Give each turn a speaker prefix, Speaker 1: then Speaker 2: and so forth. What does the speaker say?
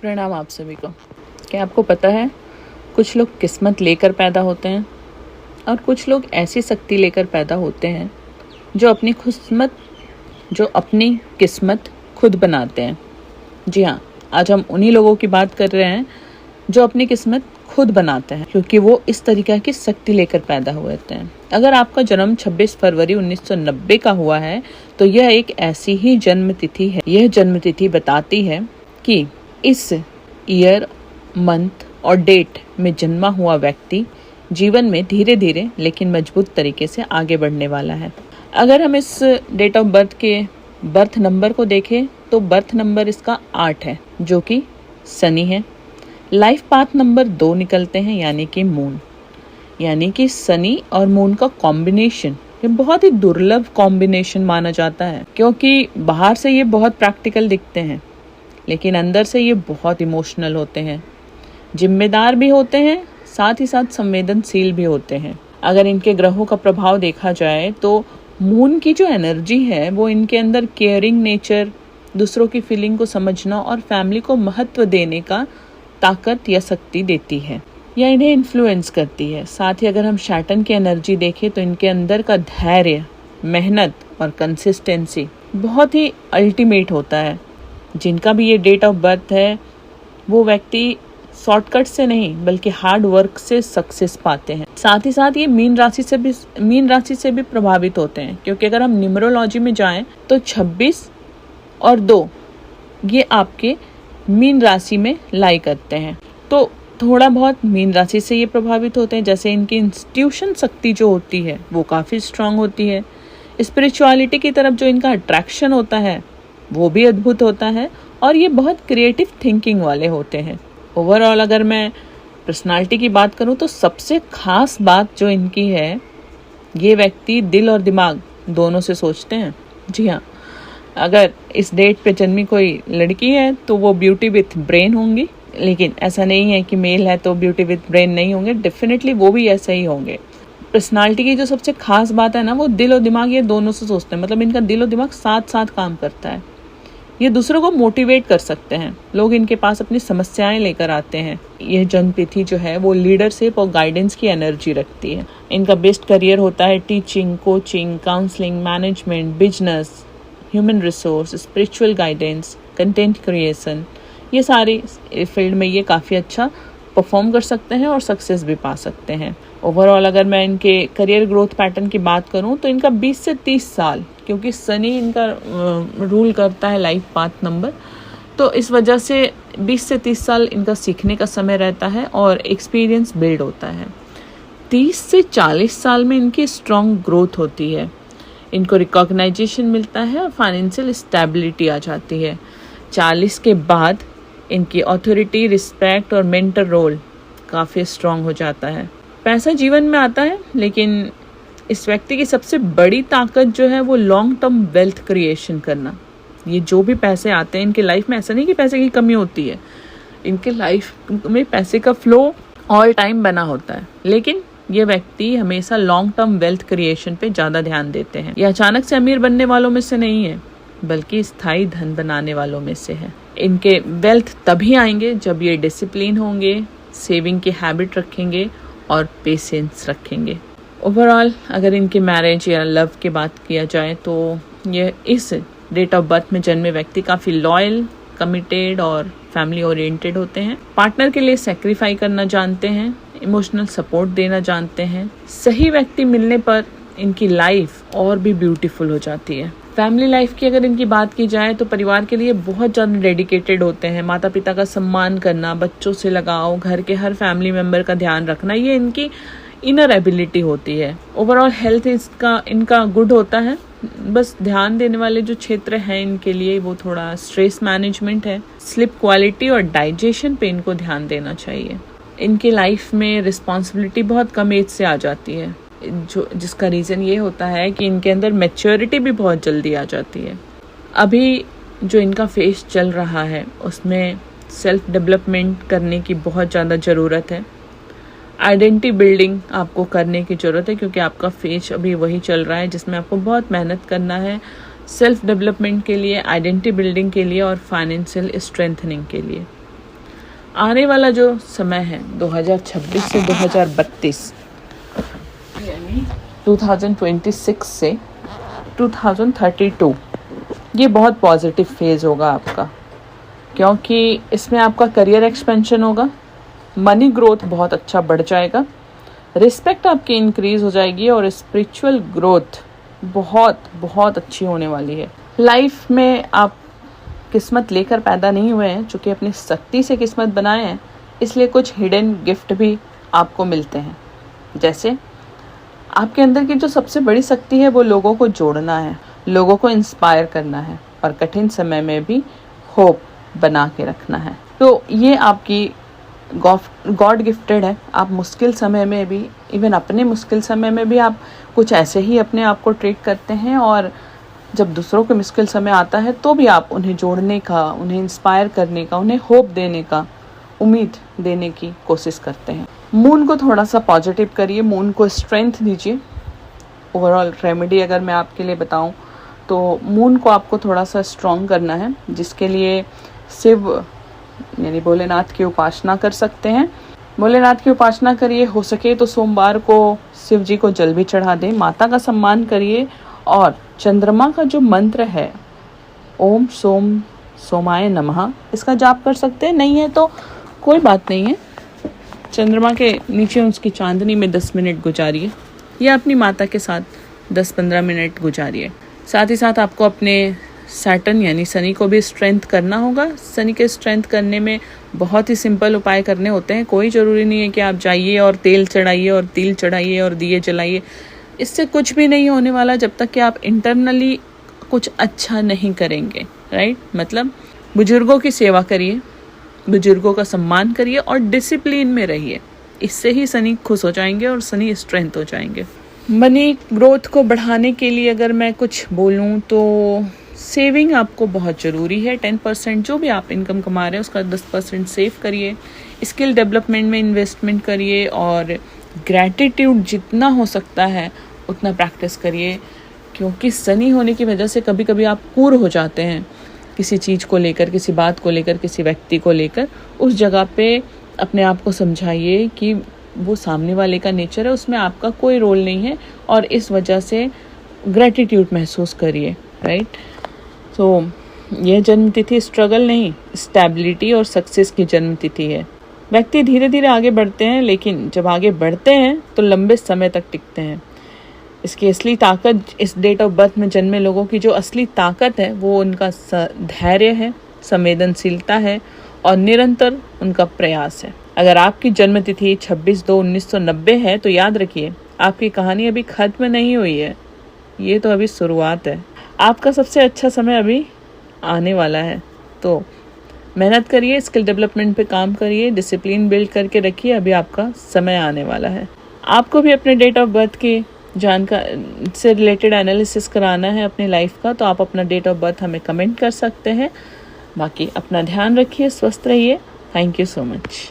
Speaker 1: प्रणाम आप सभी को। क्या आपको पता है, कुछ लोग किस्मत लेकर पैदा होते हैं और कुछ लोग ऐसी शक्ति लेकर पैदा होते हैं जो अपनी किस्मत खुद बनाते हैं। जी हाँ, आज हम उन्हीं लोगों की बात कर रहे हैं जो अपनी किस्मत खुद बनाते हैं, क्योंकि वो इस तरीके की शक्ति लेकर पैदा हुए थे। अगर आपका जन्म 26 फरवरी 1990 का हुआ है तो यह एक ऐसी ही जन्म तिथि है। यह जन्म तिथि बताती है कि इस ईयर, मंथ और डेट में जन्मा हुआ व्यक्ति जीवन में धीरे धीरे लेकिन मजबूत तरीके से आगे बढ़ने वाला है। अगर हम इस डेट ऑफ बर्थ के बर्थ नंबर को देखें तो बर्थ नंबर इसका 8 है, जो कि शनि है। लाइफ पाथ नंबर 2 निकलते हैं, यानी कि मून। यानी कि शनि और मून का कॉम्बिनेशन ये बहुत ही दुर्लभ कॉम्बिनेशन माना जाता है, क्योंकि बाहर से ये बहुत प्रैक्टिकल दिखते हैं लेकिन अंदर से ये बहुत इमोशनल होते हैं, जिम्मेदार भी होते हैं, साथ ही साथ संवेदनशील भी होते हैं। अगर इनके ग्रहों का प्रभाव देखा जाए तो मून की जो एनर्जी है वो इनके अंदर केयरिंग नेचर, दूसरों की फीलिंग को समझना और फैमिली को महत्व देने का ताकत या शक्ति देती है या इन्हें इन्फ्लुएंस करती है। साथ ही अगर हम सैटर्न की एनर्जी देखें तो इनके अंदर का धैर्य, मेहनत और कंसिस्टेंसी बहुत ही अल्टीमेट होता है। जिनका भी ये डेट ऑफ बर्थ है वो व्यक्ति शॉर्टकट से नहीं बल्कि हार्ड वर्क से सक्सेस पाते हैं। साथ ही साथ ये मीन राशि से भी प्रभावित होते हैं, क्योंकि अगर हम न्यूमरोलॉजी में जाएं तो 26 और 2 ये आपके मीन राशि में लाई करते हैं, तो थोड़ा बहुत मीन राशि से ये प्रभावित होते हैं। जैसे इनकी इंस्टीट्यूशन शक्ति जो होती है वो काफ़ी स्ट्रांग होती है। स्पिरिचुअलिटी की तरफ जो इनका अट्रैक्शन होता है वो भी अद्भुत होता है और ये बहुत क्रिएटिव थिंकिंग वाले होते हैं। ओवरऑल अगर मैं पर्सनालिटी की बात करूं तो सबसे खास बात जो इनकी है, ये व्यक्ति दिल और दिमाग दोनों से सोचते हैं। जी हाँ, अगर इस डेट पे जन्मी कोई लड़की है तो वो ब्यूटी विथ ब्रेन होंगी, लेकिन ऐसा नहीं है कि मेल है तो ब्यूटी विथ ब्रेन नहीं होंगे, डेफिनेटली वो भी ऐसे ही होंगे। पर्सनालिटी की जो सबसे खास बात है ना, वो दिल और दिमाग ये दोनों से सोचते हैं, मतलब इनका दिल और दिमाग साथ साथ काम करता है। ये दूसरों को मोटिवेट कर सकते हैं। लोग इनके पास अपनी समस्याएं लेकर आते हैं। यह जन्मतिथि जो है वो लीडरशिप और गाइडेंस की एनर्जी रखती है। इनका बेस्ट करियर होता है teaching, coaching, counselling, management, business, human resource, spiritual guidance, content creation. ये सारी फील्ड में ये काफ़ी अच्छा परफॉर्म कर सकते हैं और सक्सेस भी पा सकते हैं। ओवरऑल अगर मैं इनके करियर ग्रोथ पैटर्न की बात करूं तो इनका 20 से 30 साल, क्योंकि शनि इनका रूल करता है लाइफ पाथ नंबर, तो इस वजह से 20 से 30 साल इनका सीखने का समय रहता है और एक्सपीरियंस बिल्ड होता है। 30 से 40 साल में इनकी स्ट्रॉन्ग ग्रोथ होती है, इनको रिकॉग्नाइजेशन मिलता है और फाइनेंशियल स्टेबिलिटी आ जाती है। 40 के बाद इनकी अथॉरिटी, रिस्पेक्ट और मेंटर रोल काफ़ी स्ट्रॉन्ग हो जाता है। पैसा जीवन में आता है, लेकिन इस व्यक्ति की सबसे बड़ी ताकत जो है वो लॉन्ग टर्म वेल्थ क्रिएशन करना। ये जो भी पैसे आते हैं इनके लाइफ में, ऐसा नहीं कि पैसे की कमी होती है, इनके लाइफ में पैसे का फ्लो ऑल टाइम बना होता है, लेकिन ये व्यक्ति हमेशा लॉन्ग टर्म वेल्थ क्रिएशन पे ज़्यादा ध्यान देते हैं। ये अचानक से अमीर बनने वालों में से नहीं है, बल्कि स्थायी धन बनाने वालों में से है। इनके वेल्थ तभी आएंगे जब ये डिसिप्लिन होंगे, सेविंग की हैबिट रखेंगे और पेशेंस रखेंगे। ओवरऑल अगर इनके मैरिज या लव की बात किया जाए तो ये इस डेट ऑफ बर्थ में जन्मे व्यक्ति काफ़ी लॉयल, कमिटेड और फैमिली ओरिएंटेड होते हैं। पार्टनर के लिए सेक्रीफाई करना जानते हैं, इमोशनल सपोर्ट देना जानते हैं। सही व्यक्ति मिलने पर इनकी लाइफ और भी ब्यूटीफुल हो जाती है। फैमिली लाइफ की अगर इनकी बात की जाए तो परिवार के लिए बहुत ज़्यादा डेडिकेटेड होते हैं। माता पिता का सम्मान करना, बच्चों से लगाव, घर के हर फैमिली मेम्बर का ध्यान रखना, ये इनकी इनर एबिलिटी होती है। ओवरऑल हेल्थ इनका गुड होता है। बस ध्यान देने वाले जो क्षेत्र हैं इनके लिए वो थोड़ा स्ट्रेस मैनेजमेंट है, स्लीप क्वालिटी और डाइजेशन पे इनको ध्यान देना चाहिए। इनके लाइफ में रिस्पॉन्सिबिलिटी बहुत कम एज से आ जाती है, जिसका रीज़न ये होता है कि इनके अंदर मैच्योरिटी भी बहुत जल्दी आ जाती है। अभी जो इनका फेज चल रहा है उसमें सेल्फ डेवलपमेंट करने की बहुत ज़्यादा ज़रूरत है। आइडेंटिटी बिल्डिंग आपको करने की ज़रूरत है, क्योंकि आपका फेज अभी वही चल रहा है जिसमें आपको बहुत मेहनत करना है सेल्फ डेवलपमेंट के लिए, आइडेंटिटी बिल्डिंग के लिए और फाइनेंशियल स्ट्रेंथनिंग के लिए। आने वाला जो समय है 2026 से 2032 यानी 2026 से 2032, ये बहुत पॉजिटिव फेज़ होगा आपका, क्योंकि इसमें आपका करियर एक्सपेंशन होगा, मनी ग्रोथ बहुत अच्छा बढ़ जाएगा, रिस्पेक्ट आपकी इंक्रीज़ हो जाएगी और स्पिरिचुअल ग्रोथ बहुत बहुत अच्छी होने वाली है। लाइफ में आप किस्मत लेकर पैदा नहीं हुए हैं, चूँकि अपनी शक्ति से किस्मत बनाए हैं, इसलिए कुछ हिडन गिफ्ट भी आपको मिलते हैं। जैसे आपके अंदर की जो सबसे बड़ी शक्ति है वो लोगों को जोड़ना है, लोगों को इंस्पायर करना है और कठिन समय में भी होप बना के रखना है। तो ये आपकी गॉड गिफ्टेड है। आप मुश्किल समय में भी, इवन अपने मुश्किल समय में भी आप कुछ ऐसे ही अपने आप को ट्रीट करते हैं, और जब दूसरों के मुश्किल समय आता है तो भी आप उन्हें जोड़ने का, उन्हें इंस्पायर करने का, उन्हें होप देने का, उम्मीद देने की कोशिश करते हैं। मून को थोड़ा सा पॉजिटिव करिए, मून को स्ट्रेंथ दीजिए। ओवरऑल रेमेडी अगर मैं आपके लिए बताऊं तो मून को आपको थोड़ा सा स्ट्रॉन्ग करना है, जिसके लिए शिव यानी भोलेनाथ की उपासना कर सकते हैं। भोलेनाथ की उपासना करिए, हो सके तो सोमवार को शिव जी को जल भी चढ़ा दें, माता का सम्मान करिए और चंद्रमा का जो मंत्र है ओम सोम सोमाय नमः, इसका जाप कर सकते हैं। नहीं है तो कोई बात नहीं है, चंद्रमा के नीचे उसकी चांदनी में 10 मिनट गुजारिए या अपनी माता के साथ 10-15 मिनट गुजारिए। साथ ही साथ आपको अपने सैटर्न यानी शनि को भी स्ट्रेंथ करना होगा। शनि के स्ट्रेंथ करने में बहुत ही सिंपल उपाय करने होते हैं। कोई ज़रूरी नहीं है कि आप जाइए और तेल चढ़ाइए और तिल चढ़ाइए और दिए जलाइए, इससे कुछ भी नहीं होने वाला जब तक कि आप इंटरनली कुछ अच्छा नहीं करेंगे। राइट, मतलब बुजुर्गों की सेवा करिए, बुजुर्गों का सम्मान करिए और डिसिप्लिन में रहिए। इससे ही शनि खुश हो जाएंगे और शनि स्ट्रेंथ हो जाएंगे। मनी ग्रोथ को बढ़ाने के लिए अगर मैं कुछ बोलूं तो सेविंग आपको बहुत ज़रूरी है। 10% जो भी आप इनकम कमा रहे हैं उसका 10% सेव करिए। स्किल डेवलपमेंट में इन्वेस्टमेंट करिए और ग्रैटिट्यूड जितना हो सकता है उतना प्रैक्टिस करिए, क्योंकि शनि होने की वजह से कभी कभी आप कूर हो जाते हैं किसी चीज़ को लेकर, किसी बात को लेकर, किसी व्यक्ति को लेकर। उस जगह पे अपने आप को समझाइए कि वो सामने वाले का नेचर है, उसमें आपका कोई रोल नहीं है, और इस वजह से ग्रैटिट्यूड महसूस करिए। राइट, तो यह जन्म तिथि स्ट्रगल नहीं, स्टेबिलिटी और सक्सेस की जन्म तिथि है। व्यक्ति धीरे धीरे आगे बढ़ते हैं, लेकिन जब आगे बढ़ते हैं तो लंबे समय तक टिकते हैं। इसकी असली ताकत, इस डेट ऑफ बर्थ में जन्मे लोगों की जो असली ताकत है वो उनका धैर्य है, संवेदनशीलता है और निरंतर उनका प्रयास है। अगर आपकी जन्म तिथि 26/2/1990 है तो याद रखिए, आपकी कहानी अभी खत्म नहीं हुई है, ये तो अभी शुरुआत है। आपका सबसे अच्छा समय अभी आने वाला है। तो मेहनत करिए, स्किल डेवलपमेंट पे काम करिए, डिसिप्लिन बिल्ड करके रखिए, अभी आपका समय आने वाला है। आपको भी अपने डेट ऑफ बर्थ की जानकारी से रिलेटेड एनालिसिस कराना है अपनी लाइफ का, तो आप अपना डेट ऑफ बर्थ हमें कमेंट कर सकते हैं। बाकी अपना ध्यान रखिए, स्वस्थ रहिए। Thank you so much.